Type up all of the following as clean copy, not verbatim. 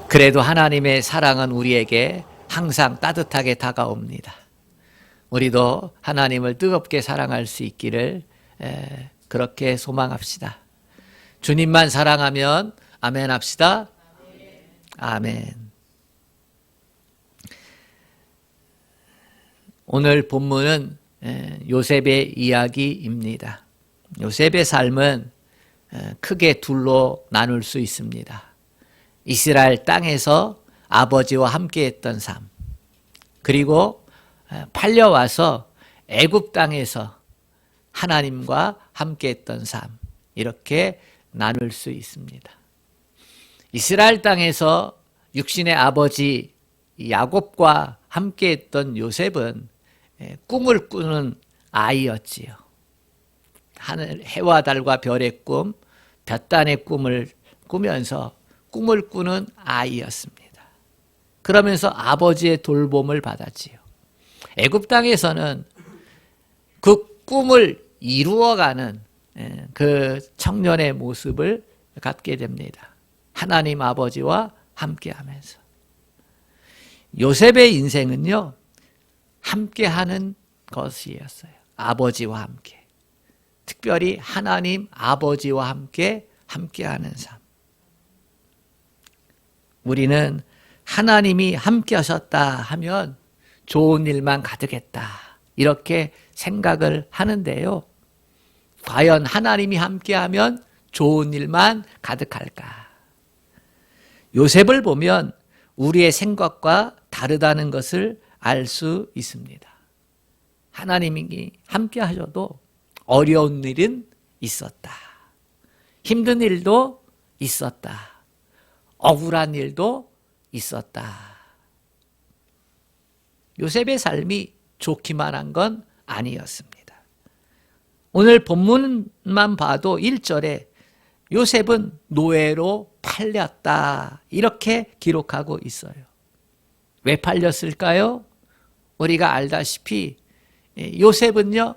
그래도 하나님의 사랑은 우리에게 항상 따뜻하게 다가옵니다. 우리도 하나님을 뜨겁게 사랑할 수 있기를 그렇게 소망합시다. 주님만 사랑하면 아멘 합시다. 아멘. 오늘 본문은 요셉의 이야기입니다. 요셉의 삶은 크게 둘로 나눌 수 있습니다. 이스라엘 땅에서 아버지와 함께했던 삶, 그리고 팔려와서 애굽 땅에서 하나님과 함께했던 삶, 이렇게 나눌 수 있습니다. 이스라엘 땅에서 육신의 아버지 야곱과 함께했던 요셉은 꿈을 꾸는 아이였지요. 하늘 해와 달과 별의 꿈, 볕단의 꿈을 꾸면서 꿈을 꾸는 아이였습니다. 그러면서 아버지의 돌봄을 받았지요. 애굽 땅에서는 그 꿈을 이루어가는 그 청년의 모습을 갖게 됩니다. 하나님 아버지와 함께하면서. 요셉의 인생은요, 함께하는 것이었어요. 아버지와 함께. 특별히 하나님 아버지와 함께하는 삶. 우리는 하나님이 함께 하셨다 하면 좋은 일만 가득했다, 이렇게 생각을 하는데요. 과연 하나님이 함께하면 좋은 일만 가득할까? 요셉을 보면 우리의 생각과 다르다는 것을 알 수 있습니다. 하나님이 함께 하셔도 어려운 일은 있었다. 힘든 일도 있었다. 억울한 일도 있었다. 요셉의 삶이 좋기만 한 건 아니었습니다. 오늘 본문만 봐도 1절에 요셉은 노예로 팔렸다, 이렇게 기록하고 있어요. 왜 팔렸을까요? 우리가 알다시피 요셉은요,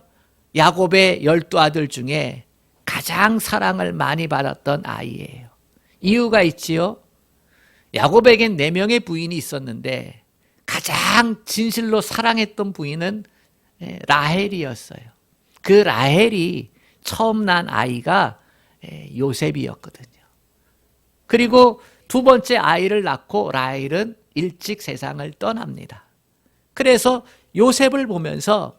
야곱의 12아들 중에 가장 사랑을 많이 받았던 아이예요. 이유가 있지요. 야곱에겐 4명의 부인이 있었는데 가장 진실로 사랑했던 부인은 라헬이었어요. 그 라헬이 처음 난 아이가 요셉이었거든요. 그리고 두 번째 아이를 낳고 라헬은 일찍 세상을 떠납니다. 그래서 요셉을 보면서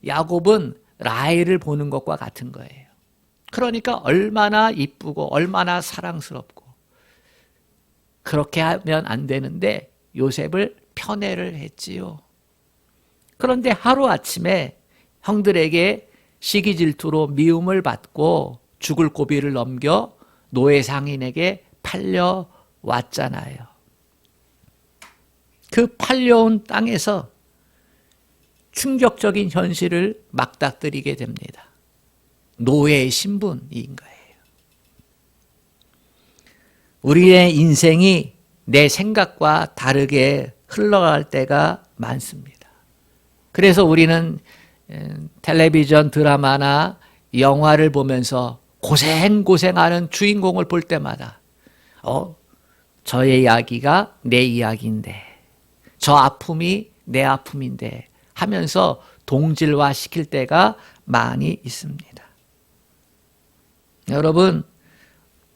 야곱은 라헬을 보는 것과 같은 거예요. 그러니까 얼마나 이쁘고 얼마나 사랑스럽고, 그렇게 하면 안 되는데 요셉을 편애를 했지요. 그런데 하루아침에 형들에게 시기 질투로 미움을 받고 죽을 고비를 넘겨 노예 상인에게 팔려왔잖아요. 그 팔려온 땅에서 충격적인 현실을 맞닥뜨리게 됩니다. 노예의 신분인 거예요. 우리의 인생이 내 생각과 다르게 흘러갈 때가 많습니다. 그래서 우리는 텔레비전 드라마나 영화를 보면서 고생하는 주인공을 볼 때마다 저의 이야기가 내 이야기인데, 저 아픔이 내 아픔인데 하면서 동질화 시킬 때가 많이 있습니다. 여러분,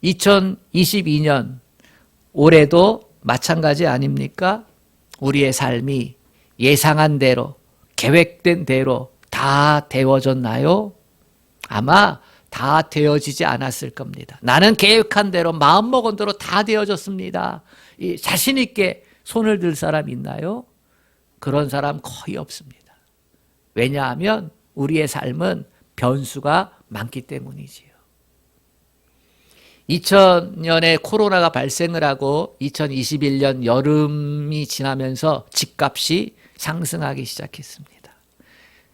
2022년 올해도 마찬가지 아닙니까? 우리의 삶이 예상한 대로, 계획된 대로 다 되어졌나요? 아마 다 되어지지 않았을 겁니다. 나는 계획한 대로, 마음먹은 대로 다 되어졌습니다. 자신 있게 손을 들 사람 있나요? 그런 사람 거의 없습니다. 왜냐하면 우리의 삶은 변수가 많기 때문이지요. 2000년에 코로나가 발생을 하고 2021년 여름이 지나면서 집값이 상승하기 시작했습니다.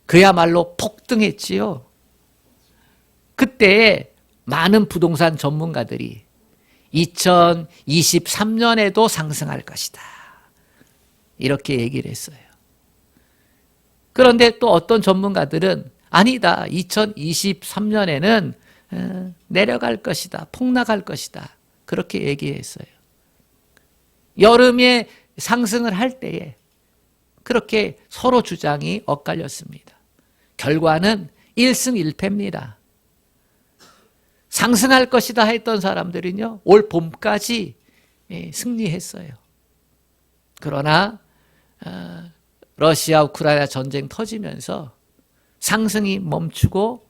그야말로 폭등했지요. 그때 많은 부동산 전문가들이 2023년에도 상승할 것이다, 이렇게 얘기를 했어요. 그런데 또 어떤 전문가들은 아니다, 2023년에는 내려갈 것이다, 폭락할 것이다, 그렇게 얘기했어요. 여름에 상승을 할 때에 그렇게 서로 주장이 엇갈렸습니다. 결과는 1승 1패입니다. 상승할 것이다 했던 사람들은요, 올 봄까지 승리했어요. 그러나 러시아 우크라이나 전쟁 터지면서 상승이 멈추고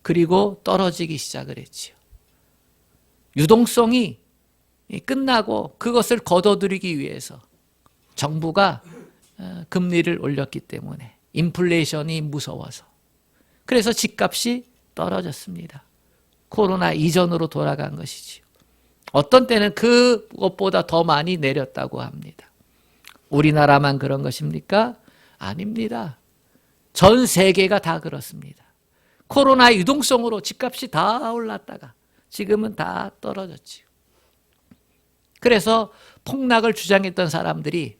그리고 떨어지기 시작을 했지요. 유동성이 끝나고 그것을 걷어들이기 위해서 정부가 금리를 올렸기 때문에 인플레이션이 무서워서 그래서 집값이 떨어졌습니다. 코로나 이전으로 돌아간 것이지요. 어떤 때는 그것보다 더 많이 내렸다고 합니다. 우리나라만 그런 것입니까? 아닙니다. 전 세계가 다 그렇습니다. 코로나 유동성으로 집값이 다 올랐다가 지금은 다 떨어졌지요. 그래서 폭락을 주장했던 사람들이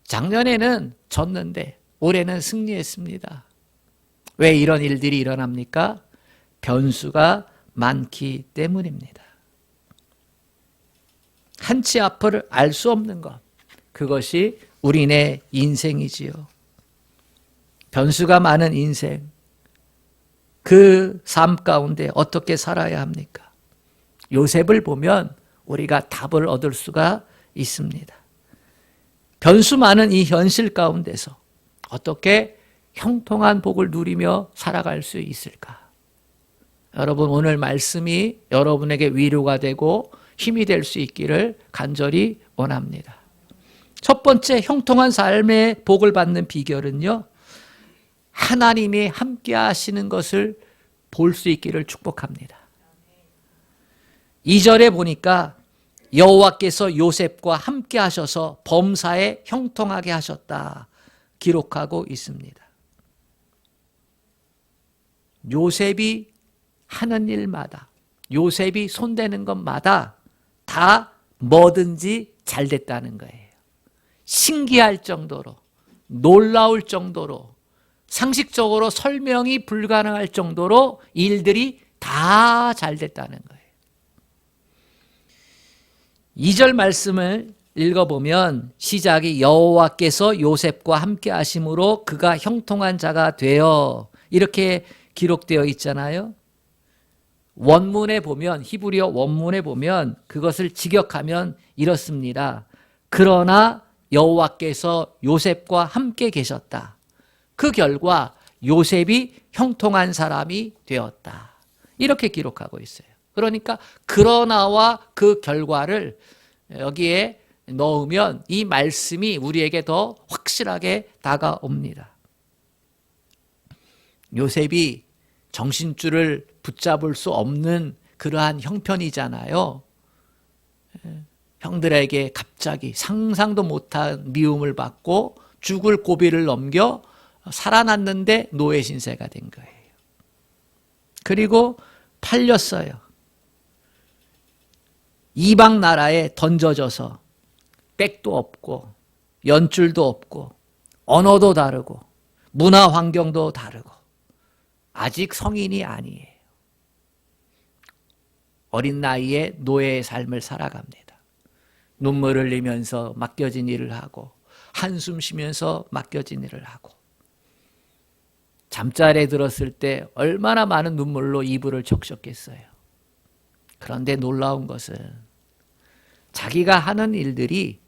작년에는 졌는데 올해는 승리했습니다. 왜 이런 일들이 일어납니까? 변수가 많기 때문입니다. 한치 앞을 알 수 없는 것, 그것이 우리네 인생이지요. 변수가 많은 인생, 그 삶 가운데 어떻게 살아야 합니까? 요셉을 보면 우리가 답을 얻을 수가 있습니다. 변수 많은 이 현실 가운데서 어떻게 형통한 복을 누리며 살아갈 수 있을까? 여러분, 오늘 말씀이 여러분에게 위로가 되고 힘이 될 수 있기를 간절히 원합니다. 첫 번째, 형통한 삶의 복을 받는 비결은요, 하나님이 함께 하시는 것을 볼 수 있기를 축복합니다. 2절에 보니까 여호와께서 요셉과 함께 하셔서 범사에 형통하게 하셨다 기록하고 있습니다. 요셉이 하는 일마다, 요셉이 손대는 것마다 다 뭐든지 잘 됐다는 거예요. 신기할 정도로, 놀라울 정도로, 상식적으로 설명이 불가능할 정도로 일들이 다 잘 됐다는 거예요. 2절 말씀을 읽어보면 시작이 여호와께서 요셉과 함께 하심으로 그가 형통한 자가 되어 이렇게 기록되어 있잖아요. 원문에 보면, 히브리어 원문에 보면 그것을 직역하면 이렇습니다. 그러나 여호와께서 요셉과 함께 계셨다. 그 결과 요셉이 형통한 사람이 되었다. 이렇게 기록하고 있어요. 그러니까 그러나와 그 결과를 여기에 넣으면 이 말씀이 우리에게 더 확실하게 다가옵니다. 요셉이 정신줄을 붙잡을 수 없는 그러한 형편이잖아요. 형들에게 갑자기 상상도 못한 미움을 받고 죽을 고비를 넘겨 살아났는데 노예 신세가 된 거예요. 그리고 팔렸어요. 이방 나라에 던져져서 백도 없고 연줄도 없고 언어도 다르고 문화 환경도 다르고 아직 성인이 아니에요. 어린 나이에 노예의 삶을 살아갑니다. 눈물을 흘리면서 맡겨진 일을 하고 한숨 쉬면서 맡겨진 일을 하고 잠자리에 들었을 때 얼마나 많은 눈물로 이불을 적셨겠어요. 그런데 놀라운 것은 자기가 하는 일들이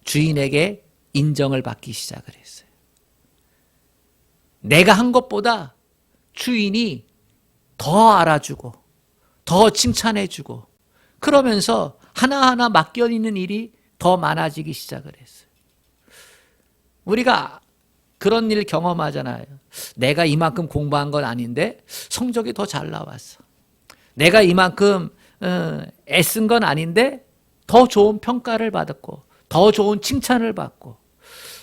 주인에게 인정을 받기 시작을 했어요. 내가 한 것보다 주인이 더 알아주고 더 칭찬해주고 그러면서 하나하나 맡겨있는 일이 더 많아지기 시작을 했어요. 우리가 그런 일 경험하잖아요. 내가 이만큼 공부한 건 아닌데 성적이 더 잘 나왔어. 내가 이만큼 애쓴 건 아닌데 더 좋은 평가를 받았고 더 좋은 칭찬을 받고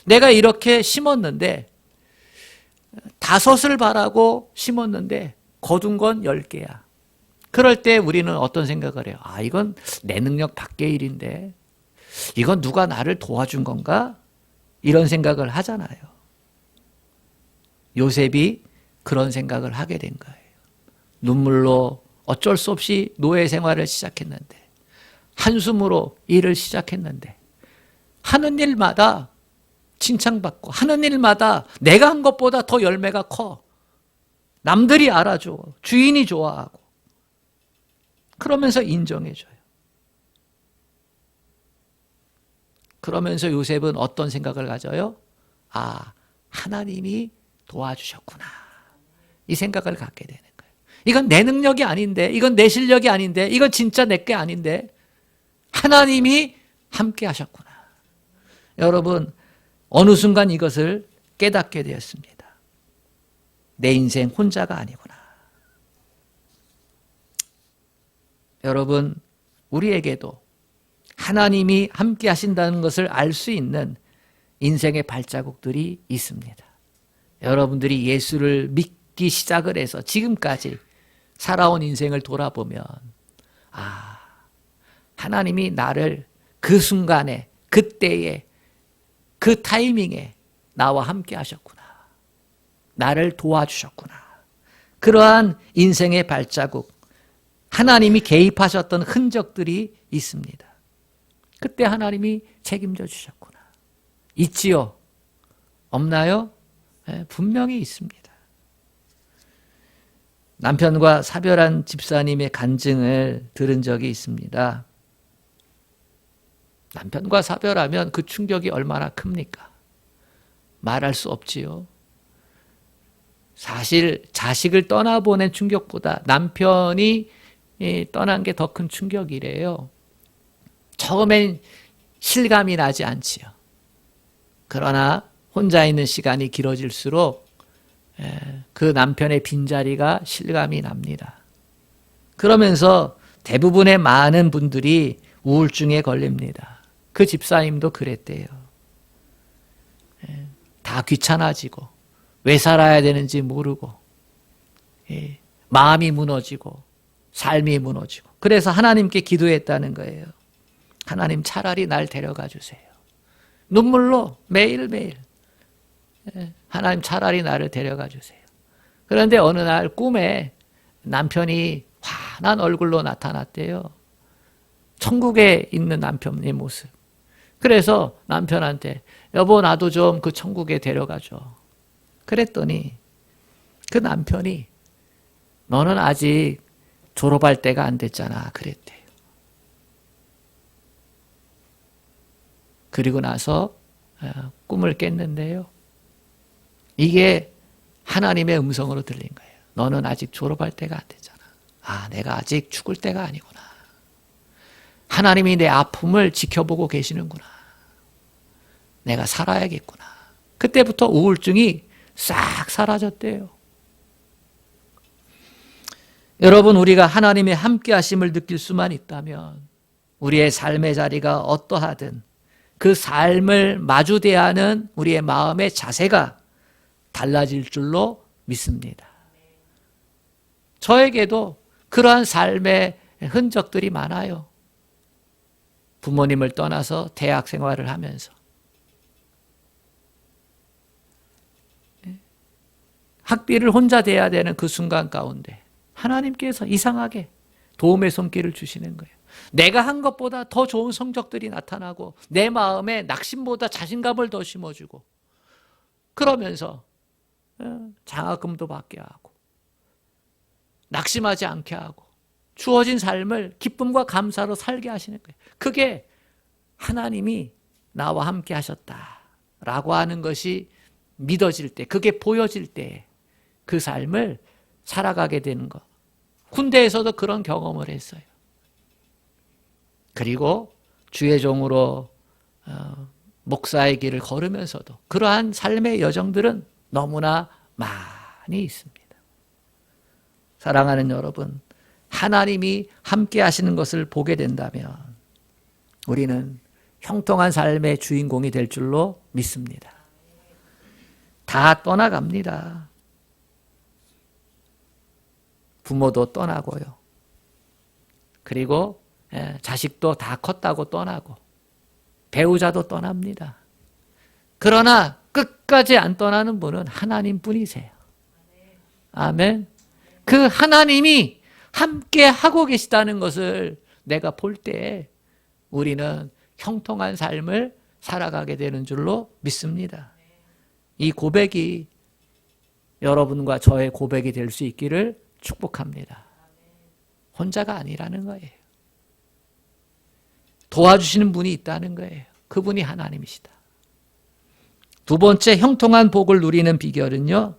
내가 이렇게 심었는데 5을 바라고 심었는데 거둔 건 10개야. 그럴 때 우리는 어떤 생각을 해요? 아, 이건 내 능력 밖의 일인데 이건 누가 나를 도와준 건가? 이런 생각을 하잖아요. 요셉이 그런 생각을 하게 된 거예요. 눈물로 어쩔 수 없이 노예 생활을 시작했는데 한숨으로 일을 시작했는데 하는 일마다 칭찬받고 하는 일마다 내가 한 것보다 더 열매가 커. 남들이 알아줘. 주인이 좋아하고. 그러면서 인정해줘요. 그러면서 요셉은 어떤 생각을 가져요? 아, 하나님이 도와주셨구나. 이 생각을 갖게 되는 거예요. 이건 내 능력이 아닌데, 이건 내 실력이 아닌데, 이건 진짜 내 게 아닌데, 하나님이 함께 하셨구나. 여러분, 어느 순간 이것을 깨닫게 되었습니다. 내 인생 혼자가 아니구나. 여러분, 우리에게도 하나님이 함께 하신다는 것을 알 수 있는 인생의 발자국들이 있습니다. 여러분들이 예수를 믿기 시작을 해서 지금까지 살아온 인생을 돌아보면 아, 하나님이 나를 그 순간에, 그때에, 그 타이밍에 나와 함께 하셨구나. 나를 도와주셨구나. 그러한 인생의 발자국, 하나님이 개입하셨던 흔적들이 있습니다. 그때 하나님이 책임져 주셨구나. 있지요? 없나요? 네, 분명히 있습니다. 남편과 사별한 집사님의 간증을 들은 적이 있습니다. 남편과 사별하면 그 충격이 얼마나 큽니까? 말할 수 없지요. 사실 자식을 떠나보낸 충격보다 남편이 떠난 게 더 큰 충격이래요. 처음엔 실감이 나지 않지요. 그러나 혼자 있는 시간이 길어질수록 그 남편의 빈자리가 실감이 납니다. 그러면서 대부분의 많은 분들이 우울증에 걸립니다. 그 집사님도 그랬대요. 다 귀찮아지고 왜 살아야 되는지 모르고 마음이 무너지고 삶이 무너지고 그래서 하나님께 기도했다는 거예요. 하나님 차라리 날 데려가 주세요. 눈물로 매일매일 하나님 차라리 나를 데려가 주세요. 그런데 어느 날 꿈에 남편이 환한 얼굴로 나타났대요. 천국에 있는 남편의 모습. 그래서 남편한테 여보 나도 좀 그 천국에 데려가줘. 그랬더니 그 남편이 너는 아직 졸업할 때가 안 됐잖아 그랬대요. 그리고 나서 꿈을 깼는데요. 이게 하나님의 음성으로 들린 거예요. 너는 아직 졸업할 때가 안 됐잖아. 아, 내가 아직 죽을 때가 아니구나. 하나님이 내 아픔을 지켜보고 계시는구나. 내가 살아야겠구나. 그때부터 우울증이 싹 사라졌대요. 여러분, 우리가 하나님의 함께 하심을 느낄 수만 있다면 우리의 삶의 자리가 어떠하든 그 삶을 마주 대하는 우리의 마음의 자세가 달라질 줄로 믿습니다. 저에게도 그러한 삶의 흔적들이 많아요. 부모님을 떠나서 대학 생활을 하면서 학비를 혼자 대야 되는 그 순간 가운데 하나님께서 이상하게 도움의 손길을 주시는 거예요. 내가 한 것보다 더 좋은 성적들이 나타나고 내 마음에 낙심보다 자신감을 더 심어주고 그러면서 장학금도 받게 하고 낙심하지 않게 하고 주어진 삶을 기쁨과 감사로 살게 하시는 거예요. 그게 하나님이 나와 함께 하셨다라고 하는 것이 믿어질 때, 그게 보여질 때 그 삶을 살아가게 되는 것. 군대에서도 그런 경험을 했어요. 그리고 주의 종으로 목사의 길을 걸으면서도 그러한 삶의 여정들은 너무나 많이 있습니다. 사랑하는 여러분, 하나님이 함께 하시는 것을 보게 된다면 우리는 형통한 삶의 주인공이 될 줄로 믿습니다. 다 떠나갑니다. 부모도 떠나고요. 그리고 자식도 다 컸다고 떠나고 배우자도 떠납니다. 그러나 끝까지 안 떠나는 분은 하나님뿐이세요. 아멘. 그 하나님이 함께 하고 계시다는 것을 내가 볼 때 우리는 형통한 삶을 살아가게 되는 줄로 믿습니다. 이 고백이 여러분과 저의 고백이 될 수 있기를 축복합니다. 혼자가 아니라는 거예요. 도와주시는 분이 있다는 거예요. 그분이 하나님이시다. 두 번째, 형통한 복을 누리는 비결은요,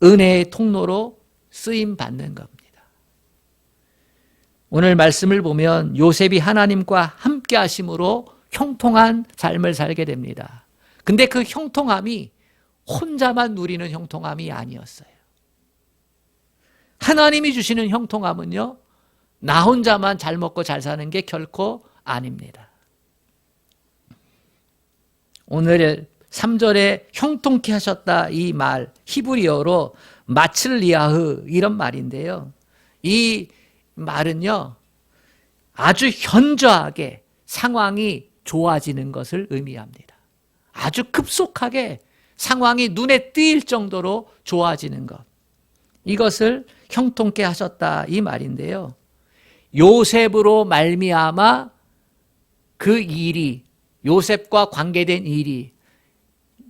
은혜의 통로로 쓰임 받는 겁니다. 오늘 말씀을 보면 요셉이 하나님과 함께 하심으로 형통한 삶을 살게 됩니다. 근데 그 형통함이 혼자만 누리는 형통함이 아니었어요. 하나님이 주시는 형통함은요, 나 혼자만 잘 먹고 잘 사는 게 결코 아닙니다. 오늘 3절에 형통케 하셨다 이 말, 히브리어로 마칠리아흐 이런 말인데요. 이 말은요, 아주 현저하게 상황이 좋아지는 것을 의미합니다. 아주 급속하게 상황이 눈에 띄일 정도로 좋아지는 것. 이것을 형통케 하셨다 이 말인데요. 요셉으로 말미암아 그 일이, 요셉과 관계된 일이,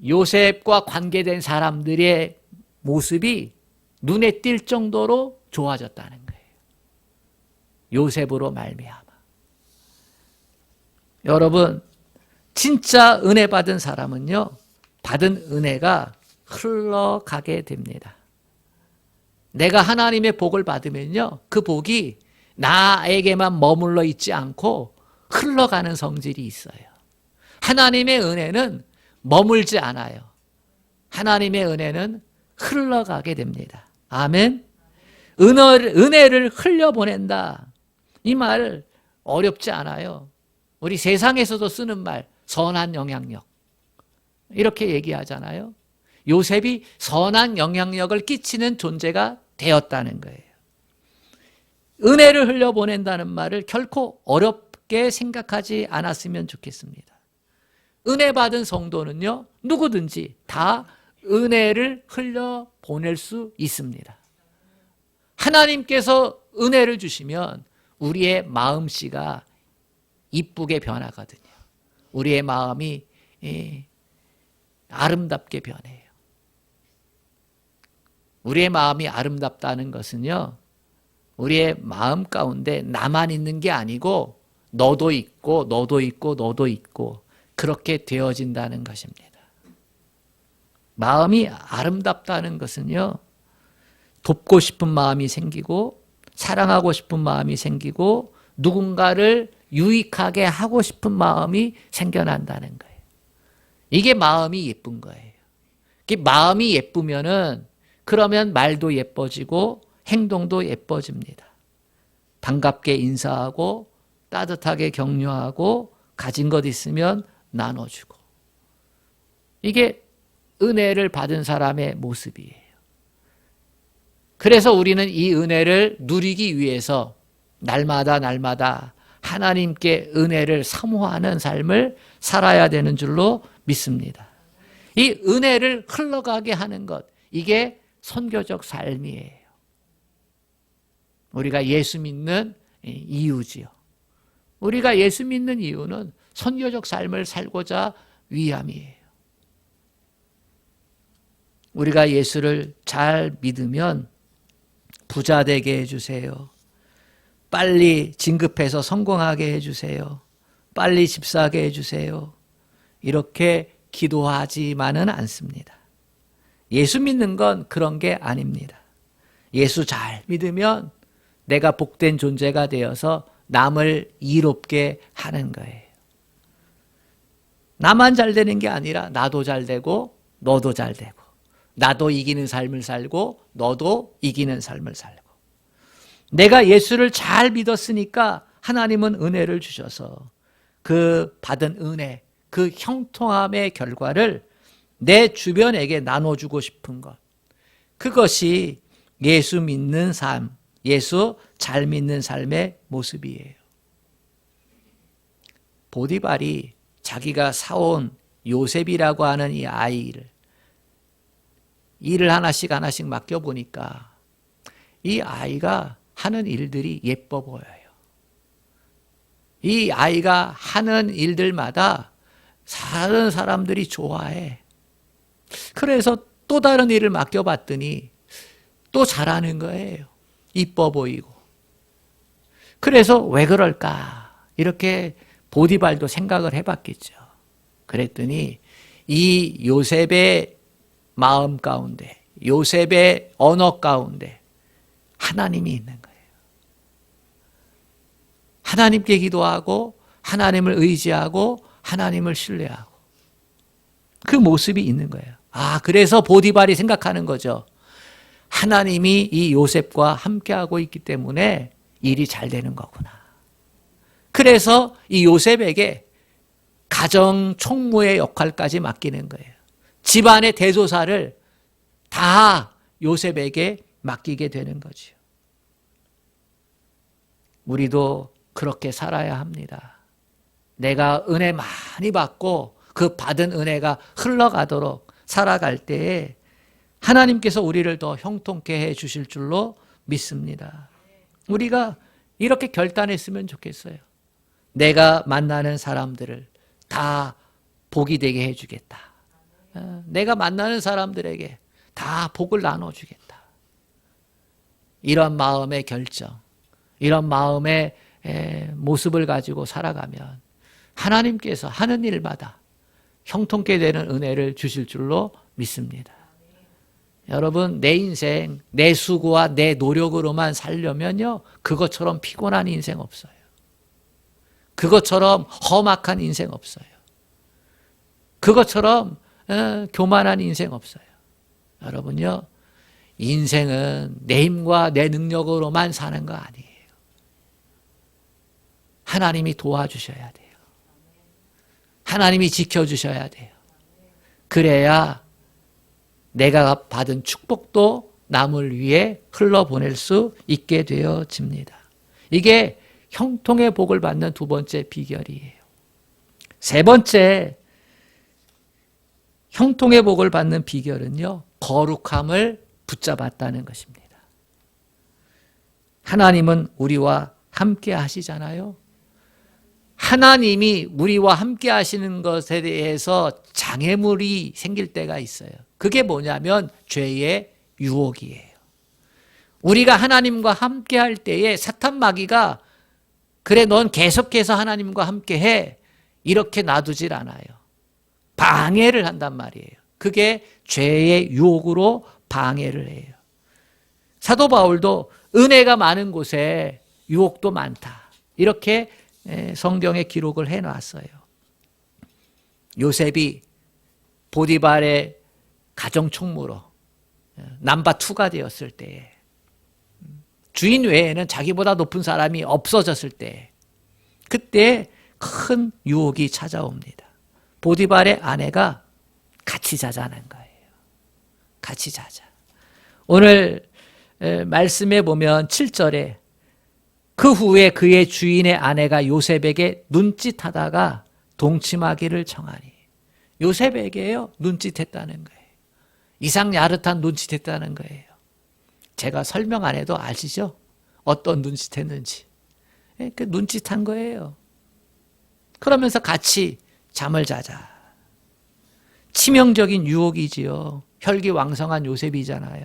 요셉과 관계된 사람들의 모습이 눈에 띌 정도로 좋아졌다는 거예요. 요셉으로 말미암아. 여러분, 진짜 은혜 받은 사람은요, 받은 은혜가 흘러가게 됩니다. 내가 하나님의 복을 받으면요, 그 복이 나에게만 머물러 있지 않고 흘러가는 성질이 있어요. 하나님의 은혜는 머물지 않아요. 하나님의 은혜는 흘러가게 됩니다. 아멘. 은혜를 흘려보낸다. 이 말 어렵지 않아요. 우리 세상에서도 쓰는 말, 선한 영향력. 이렇게 얘기하잖아요. 요셉이 선한 영향력을 끼치는 존재가 되었다는 거예요. 은혜를 흘려보낸다는 말을 결코 어렵게 생각하지 않았으면 좋겠습니다. 은혜 받은 성도는요, 누구든지 다 은혜를 흘려보낼 수 있습니다. 하나님께서 은혜를 주시면 우리의 마음씨가 이쁘게 변하거든요. 우리의 마음이 아름답게 변해요. 우리의 마음이 아름답다는 것은요, 우리의 마음 가운데 나만 있는 게 아니고 너도 있고 너도 있고 너도 있고 그렇게 되어진다는 것입니다. 마음이 아름답다는 것은요, 돕고 싶은 마음이 생기고 사랑하고 싶은 마음이 생기고 누군가를 유익하게 하고 싶은 마음이 생겨난다는 거예요. 이게 마음이 예쁜 거예요. 이게 마음이 예쁘면은 그러면 말도 예뻐지고 행동도 예뻐집니다. 반갑게 인사하고 따뜻하게 격려하고 가진 것 있으면 나눠주고. 이게 은혜를 받은 사람의 모습이에요. 그래서 우리는 이 은혜를 누리기 위해서 날마다 하나님께 은혜를 사모하는 삶을 살아야 되는 줄로 믿습니다. 이 은혜를 흘러가게 하는 것, 이게 선교적 삶이에요. 우리가 예수 믿는 이유지요. 우리가 예수 믿는 이유는 선교적 삶을 살고자 위함이에요. 우리가 예수를 잘 믿으면 부자 되게 해주세요. 빨리 진급해서 성공하게 해주세요. 빨리 집 사게 해주세요. 이렇게 기도하지만은 않습니다. 예수 믿는 건 그런 게 아닙니다. 예수 잘 믿으면 내가 복된 존재가 되어서 남을 이롭게 하는 거예요. 나만 잘 되는 게 아니라 나도 잘 되고 너도 잘 되고 나도 이기는 삶을 살고 너도 이기는 삶을 살고 내가 예수를 잘 믿었으니까 하나님은 은혜를 주셔서 그 받은 은혜, 그 형통함의 결과를 내 주변에게 나눠주고 싶은 것, 그것이 예수 믿는 삶, 예수 잘 믿는 삶의 모습이에요. 보디발이 자기가 사온 요셉이라고 하는 이 아이를 일을 하나씩 맡겨보니까 이 아이가 하는 일들이 예뻐 보여요. 이 아이가 하는 일들마다 다른 사람들이 좋아해. 그래서 또 다른 일을 맡겨봤더니 또 잘하는 거예요. 이뻐 보이고. 그래서 왜 그럴까? 이렇게 보디발도 생각을 해봤겠죠. 그랬더니 이 요셉의 마음 가운데, 요셉의 언어 가운데 하나님이 있는 거예요. 하나님께 기도하고 하나님을 의지하고 하나님을 신뢰하고 그 모습이 있는 거예요. 그래서 보디발이 생각하는 거죠. 하나님이 이 요셉과 함께하고 있기 때문에 일이 잘 되는 거구나. 그래서 이 요셉에게 가정 총무의 역할까지 맡기는 거예요. 집안의 대조사를 다 요셉에게 맡기게 되는 거죠. 우리도 그렇게 살아야 합니다. 내가 은혜 많이 받고 그 받은 은혜가 흘러가도록 살아갈 때에 하나님께서 우리를 더 형통케 해 주실 줄로 믿습니다. 우리가 이렇게 결단했으면 좋겠어요. 내가 만나는 사람들을 다 복이 되게 해주겠다. 내가 만나는 사람들에게 다 복을 나눠주겠다. 이런 마음의 결정, 이런 마음의 모습을 가지고 살아가면 하나님께서 하는 일마다 형통케 되는 은혜를 주실 줄로 믿습니다. 여러분, 내 인생, 내 수고와 내 노력으로만 살려면요, 그것처럼 피곤한 인생 없어요. 그것처럼 험악한 인생 없어요. 그것처럼 교만한 인생 없어요. 여러분요, 인생은 내 힘과 내 능력으로만 사는 거 아니에요. 하나님이 도와주셔야 돼요. 하나님이 지켜주셔야 돼요. 그래야 내가 받은 축복도 남을 위해 흘러보낼 수 있게 되어집니다. 이게 형통의 복을 받는 두 번째 비결이에요. 세 번째, 형통의 복을 받는 비결은요, 거룩함을 붙잡았다는 것입니다. 하나님은 우리와 함께 하시잖아요. 하나님이 우리와 함께 하시는 것에 대해서 장애물이 생길 때가 있어요. 그게 뭐냐면 죄의 유혹이에요. 우리가 하나님과 함께 할 때에 사탄 마귀가 그래, 넌 계속해서 하나님과 함께 해. 이렇게 놔두질 않아요. 방해를 한단 말이에요. 그게 죄의 유혹으로 방해를 해요. 사도 바울도 은혜가 많은 곳에 유혹도 많다. 이렇게 성경에 기록을 해놨어요. 요셉이 보디발의 가정총무로 넘버 2가 되었을 때에, 주인 외에는 자기보다 높은 사람이 없어졌을 때, 그때 큰 유혹이 찾아옵니다. 보디발의 아내가 같이 자자는 거예요. 같이 자자. 오늘 말씀에 보면 7절에 그 후에 그의 주인의 아내가 요셉에게 눈짓하다가 동침하기를 청하니, 요셉에게요, 눈짓했다는 거예요. 이상 야릇한 눈짓했다는 거예요. 제가 설명 안 해도 아시죠? 어떤 눈짓했는지. 그 눈짓한 거예요. 그러면서 같이 잠을 자자. 치명적인 유혹이지요. 혈기왕성한 요셉이잖아요.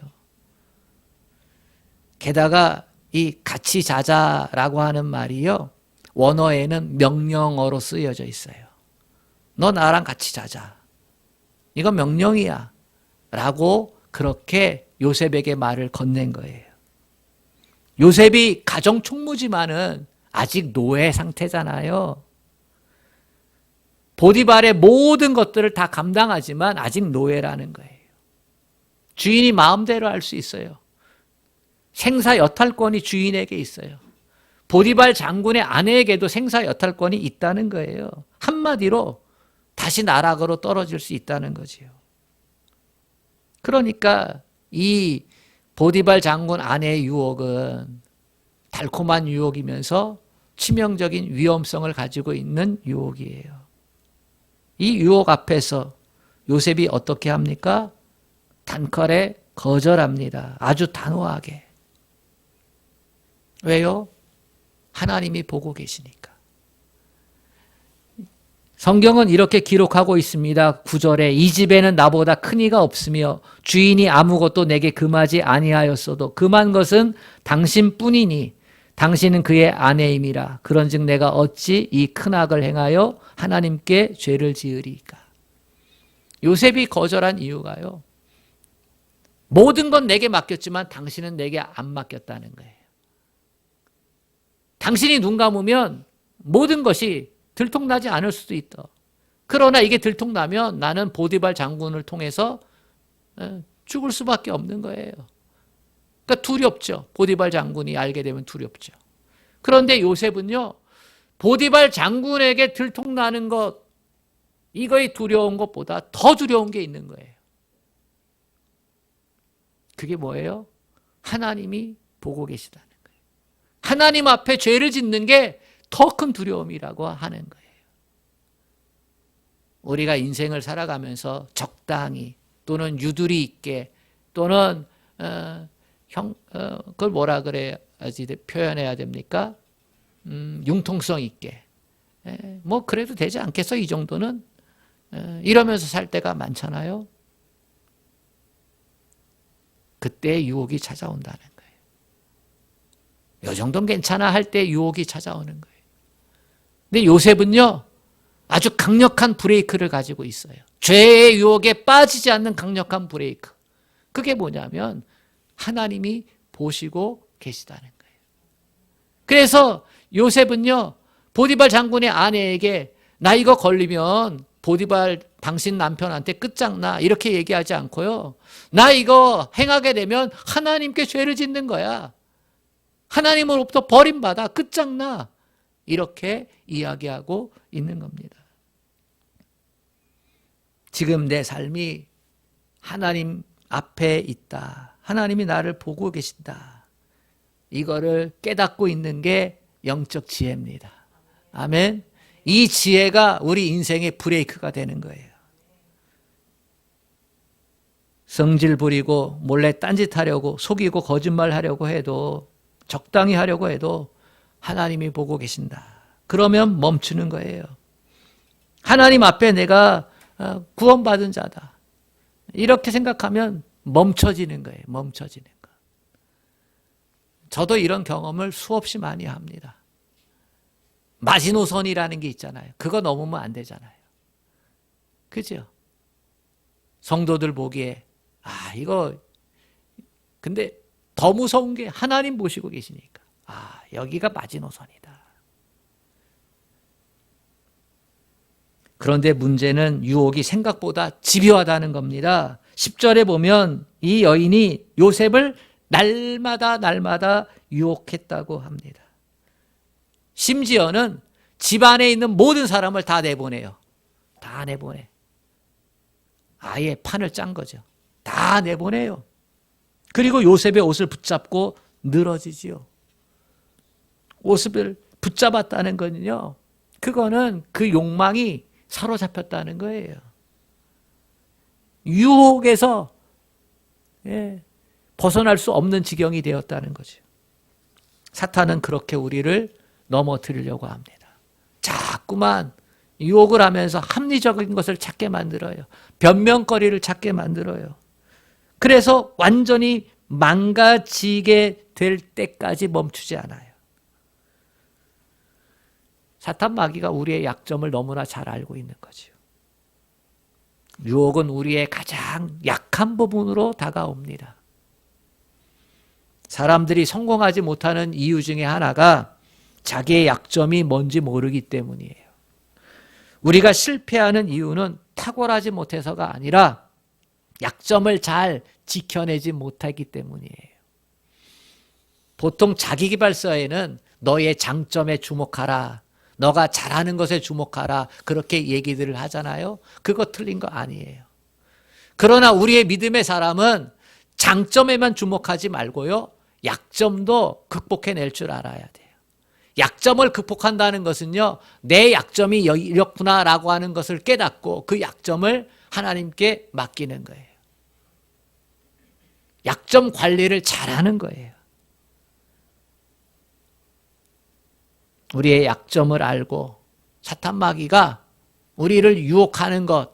게다가 이 같이 자자라고 하는 말이요, 원어에는 명령어로 쓰여져 있어요. 너 나랑 같이 자자. 이건 명령이야. 라고 그렇게 요셉에게 말을 건넨 거예요. 요셉이 가정 총무지만은 아직 노예 상태잖아요. 보디발의 모든 것들을 다 감당하지만 아직 노예라는 거예요. 주인이 마음대로 할 수 있어요. 생사 여탈권이 주인에게 있어요. 보디발 장군의 아내에게도 생사 여탈권이 있다는 거예요. 한마디로 다시 나락으로 떨어질 수 있다는 거지요. 그러니까 이 보디발 장군 아내의 유혹은 달콤한 유혹이면서 치명적인 위험성을 가지고 있는 유혹이에요. 이 유혹 앞에서 요셉이 어떻게 합니까? 단칼에 거절합니다. 아주 단호하게. 왜요? 하나님이 보고 계시니까. 성경은 이렇게 기록하고 있습니다. 9절에 이 집에는 나보다 큰 이가 없으며 주인이 아무것도 내게 금하지 아니하였어도 금한 것은 당신뿐이니 당신은 그의 아내임이라. 그런즉 내가 어찌 이 큰 악을 행하여 하나님께 죄를 지으리까. 요셉이 거절한 이유가요, 모든 건 내게 맡겼지만 당신은 내게 안 맡겼다는 거예요. 당신이 눈 감으면 모든 것이 들통나지 않을 수도 있다. 그러나 이게 들통나면 나는 보디발 장군을 통해서 죽을 수밖에 없는 거예요. 그러니까 두렵죠. 보디발 장군이 알게 되면 두렵죠. 그런데 요셉은요, 보디발 장군에게 들통나는 것, 이거에 두려운 것보다 더 두려운 게 있는 거예요. 그게 뭐예요? 하나님이 보고 계시다는 거예요. 하나님 앞에 죄를 짓는 게 더 큰 두려움이라고 하는 거예요. 우리가 인생을 살아가면서 적당히 또는 유두리 있게 또는 그걸 뭐라 그래야지 표현해야 됩니까? 융통성 있게. 뭐 그래도 되지 않겠어 이 정도는? 이러면서 살 때가 많잖아요. 그때 유혹이 찾아온다는 거예요. 이 정도는 괜찮아 할 때 유혹이 찾아오는 거예요. 근데 요셉은요, 아주 강력한 브레이크를 가지고 있어요. 죄의 유혹에 빠지지 않는 강력한 브레이크. 그게 뭐냐면 하나님이 보시고 계시다는 거예요. 그래서 요셉은요, 보디발 장군의 아내에게 나 이거 걸리면 보디발 당신 남편한테 끝장나 이렇게 얘기하지 않고요, 나 이거 행하게 되면 하나님께 죄를 짓는 거야. 하나님으로부터 버림받아 끝장나. 이렇게 이야기하고 있는 겁니다. 지금 내 삶이 하나님 앞에 있다. 하나님이 나를 보고 계신다. 이거를 깨닫고 있는 게 영적 지혜입니다. 아멘. 이 지혜가 우리 인생의 브레이크가 되는 거예요. 성질 부리고 몰래 딴짓하려고 속이고 거짓말하려고 해도, 적당히 하려고 해도 하나님이 보고 계신다. 그러면 멈추는 거예요. 하나님 앞에 내가 구원받은 자다. 이렇게 생각하면 멈춰지는 거예요. 멈춰지는 거. 저도 이런 경험을 수없이 많이 합니다. 마지노선이라는 게 있잖아요. 그거 넘으면 안 되잖아요. 그죠? 성도들 보기에 이거, 근데 더 무서운 게 하나님 보시고 계시니까 여기가 마지노선이다. 그런데 문제는 유혹이 생각보다 집요하다는 겁니다. 10절에 보면 이 여인이 요셉을 날마다 유혹했다고 합니다. 심지어는 집안에 있는 모든 사람을 다 내보내요. 다 내보내. 아예 판을 짠 거죠. 다 내보내요. 그리고 요셉의 옷을 붙잡고 늘어지지요. 옷을 붙잡았다는 거는요, 그거는 그 욕망이 사로잡혔다는 거예요. 유혹에서 벗어날 수 없는 지경이 되었다는 거죠. 사탄은 그렇게 우리를 넘어뜨리려고 합니다. 자꾸만 유혹을 하면서 합리적인 것을 찾게 만들어요. 변명거리를 찾게 만들어요. 그래서 완전히 망가지게 될 때까지 멈추지 않아요. 사탄 마귀가 우리의 약점을 너무나 잘 알고 있는 거죠. 유혹은 우리의 가장 약한 부분으로 다가옵니다. 사람들이 성공하지 못하는 이유 중에 하나가 자기의 약점이 뭔지 모르기 때문이에요. 우리가 실패하는 이유는 탁월하지 못해서가 아니라 약점을 잘 지켜내지 못하기 때문이에요. 보통 자기계발서에는 너의 장점에 주목하라, 너가 잘하는 것에 주목하라, 그렇게 얘기들을 하잖아요. 그거 틀린 거 아니에요. 그러나 우리의 믿음의 사람은 장점에만 주목하지 말고요, 약점도 극복해낼 줄 알아야 돼요. 약점을 극복한다는 것은요, 내 약점이 이렇구나라고 하는 것을 깨닫고 그 약점을 하나님께 맡기는 거예요. 약점 관리를 잘하는 거예요. 우리의 약점을 알고 사탄 마귀가 우리를 유혹하는 것,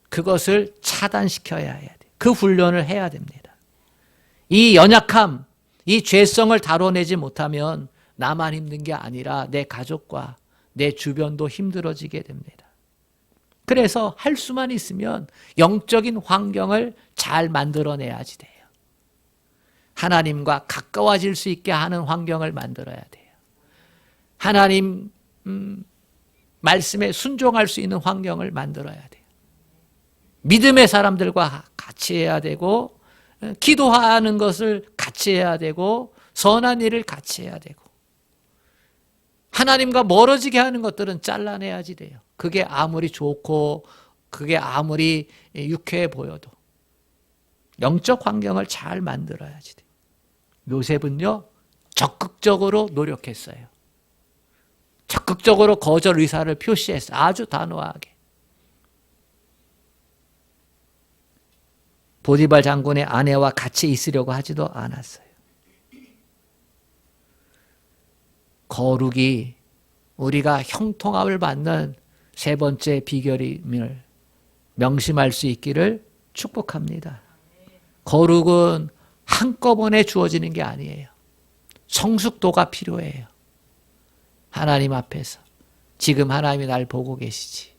그것을 차단시켜야 해야 돼. 그 훈련을 해야 됩니다. 이 연약함, 이 죄성을 다뤄내지 못하면 나만 힘든 게 아니라 내 가족과 내 주변도 힘들어지게 됩니다. 그래서 할 수만 있으면 영적인 환경을 잘 만들어내야지 돼요. 하나님과 가까워질 수 있게 하는 환경을 만들어야 돼요. 하나님 말씀에 순종할 수 있는 환경을 만들어야 돼요. 믿음의 사람들과 같이 해야 되고, 기도하는 것을 같이 해야 되고, 선한 일을 같이 해야 되고, 하나님과 멀어지게 하는 것들은 잘라내야지 돼요. 그게 아무리 좋고 그게 아무리 유쾌해 보여도 영적 환경을 잘 만들어야지 돼요. 요셉은요, 적극적으로 노력했어요. 적극적으로 거절 의사를 표시했어요. 아주 단호하게. 보디발 장군의 아내와 같이 있으려고 하지도 않았어요. 거룩이 우리가 형통함을 받는 세 번째 비결임을 명심할 수 있기를 축복합니다. 거룩은 한꺼번에 주어지는 게 아니에요. 성숙도가 필요해요. 하나님 앞에서 지금 하나님이 날 보고 계시지.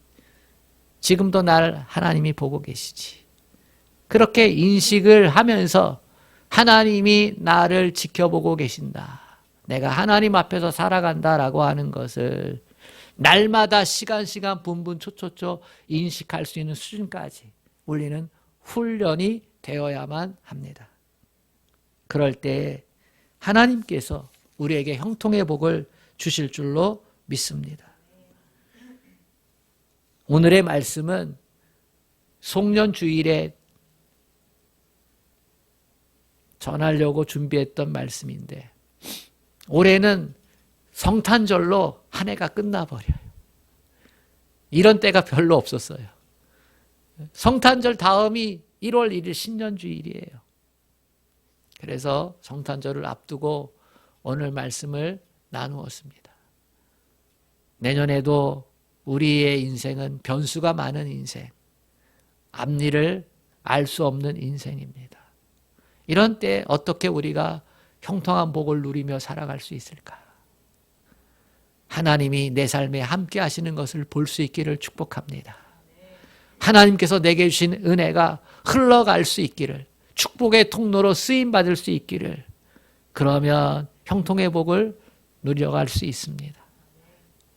지금도 날 하나님이 보고 계시지. 그렇게 인식을 하면서 하나님이 나를 지켜보고 계신다. 내가 하나님 앞에서 살아간다라고 하는 것을 날마다 시간 분분 초초초 인식할 수 있는 수준까지 우리는 훈련이 되어야만 합니다. 그럴 때 하나님께서 우리에게 형통의 복을 주실 줄로 믿습니다. 오늘의 말씀은 송년주일에 전하려고 준비했던 말씀인데 올해는 성탄절로 한 해가 끝나버려요. 이런 때가 별로 없었어요. 성탄절 다음이 1월 1일 신년주일이에요. 그래서 성탄절을 앞두고 오늘 말씀을 나누었습니다. 내년에도 우리의 인생은 변수가 많은 인생, 앞일을 알 수 없는 인생입니다. 이런 때 어떻게 우리가 형통한 복을 누리며 살아갈 수 있을까? 하나님이 내 삶에 함께 하시는 것을 볼 수 있기를 축복합니다. 하나님께서 내게 주신 은혜가 흘러갈 수 있기를, 축복의 통로로 쓰임받을 수 있기를, 그러면 형통의 복을 누려갈 수 있습니다.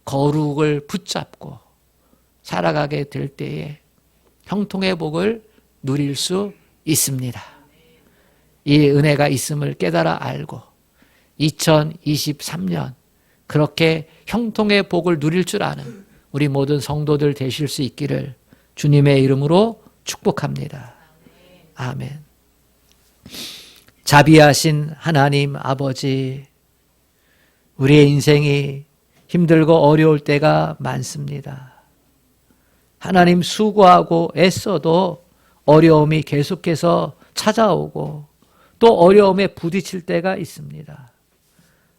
거룩을 붙잡고 살아가게 될 때에 형통의 복을 누릴 수 있습니다. 이 은혜가 있음을 깨달아 알고 2023년 그렇게 형통의 복을 누릴 줄 아는 우리 모든 성도들 되실 수 있기를 주님의 이름으로 축복합니다. 아멘. 자비하신 하나님 아버지, 우리의 인생이 힘들고 어려울 때가 많습니다. 하나님 수고하고 애써도 어려움이 계속해서 찾아오고 또 어려움에 부딪힐 때가 있습니다.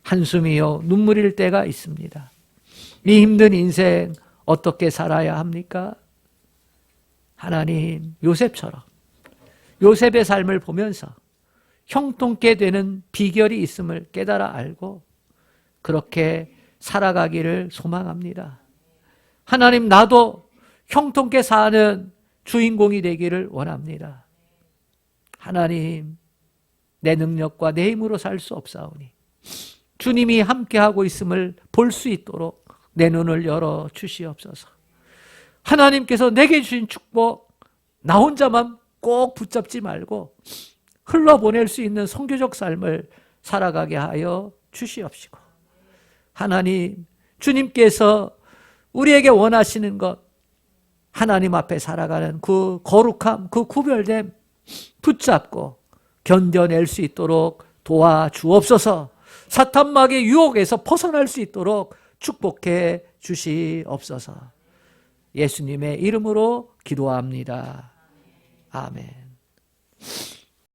한숨이요 눈물일 때가 있습니다. 이 힘든 인생 어떻게 살아야 합니까? 하나님, 요셉처럼 요셉의 삶을 보면서 형통케 되는 비결이 있음을 깨달아 알고 그렇게 살아가기를 소망합니다. 하나님, 나도 형통케 사는 주인공이 되기를 원합니다. 하나님, 내 능력과 내 힘으로 살 수 없사오니 주님이 함께하고 있음을 볼 수 있도록 내 눈을 열어 주시옵소서. 하나님께서 내게 주신 축복 나 혼자만 꼭 붙잡지 말고 흘러보낼 수 있는 선교적 삶을 살아가게 하여 주시옵시고, 하나님, 주님께서 우리에게 원하시는 것, 하나님 앞에 살아가는 그 거룩함, 그 구별됨 붙잡고 견뎌낼 수 있도록 도와주옵소서. 사탄마귀의 유혹에서 벗어날 수 있도록 축복해 주시옵소서. 예수님의 이름으로 기도합니다. 아멘.